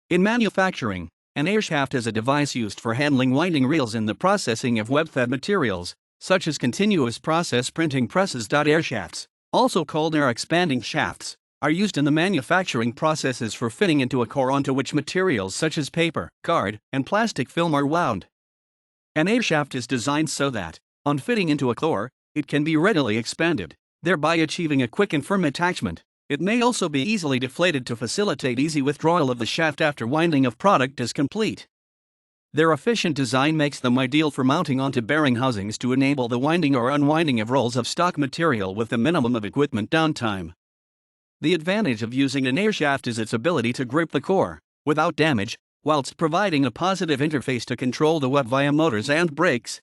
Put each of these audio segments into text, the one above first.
In manufacturing, an airshaft is a device used for handling winding reels in the processing of web-fed materials, such as continuous process printing presses. Airshafts, also called air expanding shafts, are used in the manufacturing processes for fitting into a core onto which materials such as paper, card, and plastic film are wound. An airshaft is designed so that, on fitting into a core, it can be readily expanded, thereby achieving a quick and firm attachment. It may also be easily deflated to facilitate easy withdrawal of the shaft after winding of product is complete. Their efficient design makes them ideal for mounting onto bearing housings to enable the winding or unwinding of rolls of stock material with the minimum of equipment downtime. The advantage of using an airshaft is its ability to grip the core without damage, whilst providing a positive interface to control the web via motors and brakes.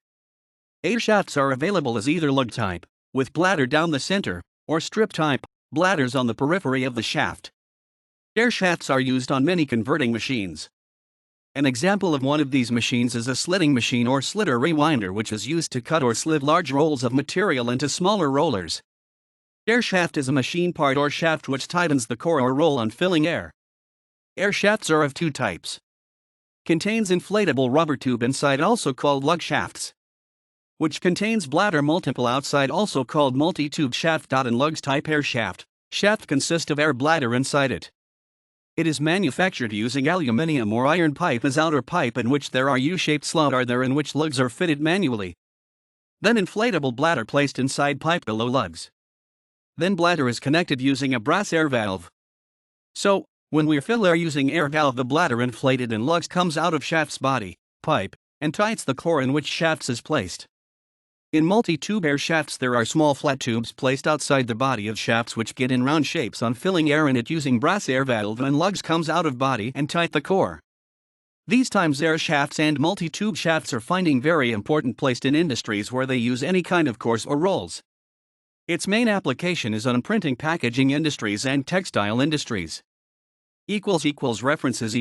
Airshafts are available as either lug type, with bladder down the center, or strip type, bladders on the periphery of the shaft. Airshafts are used on many converting machines. An example of one of these machines is a slitting machine or slitter rewinder, which is used to cut or slit large rolls of material into smaller rollers. Airshaft is a machine part or shaft which tightens the core or roll on filling air. Airshafts are of two types. Contains inflatable rubber tube inside, also called lug shafts, which contains bladder multiple outside, also called multi-tube shaft. In lugs type airshaft, shaft consists of air bladder inside it. It is manufactured using aluminium or iron pipe as outer pipe, in which there are U-shaped slots are there in which lugs are fitted manually. Then inflatable bladder placed inside pipe below lugs. Then bladder is connected using a brass air valve. So, when we fill air using air valve, the bladder inflated and lugs comes out of shaft's body, pipe, and tightens the core in which shafts is placed. In multi-tube air shafts there are small flat tubes placed outside the body of shafts which get in round shapes on filling air in it using brass air valve, and lugs comes out of body and tight the core. These times air shafts and multi-tube shafts are finding very important placed in industries where they use any kind of cores or rolls. Its main application is on printing, packaging industries and textile industries. References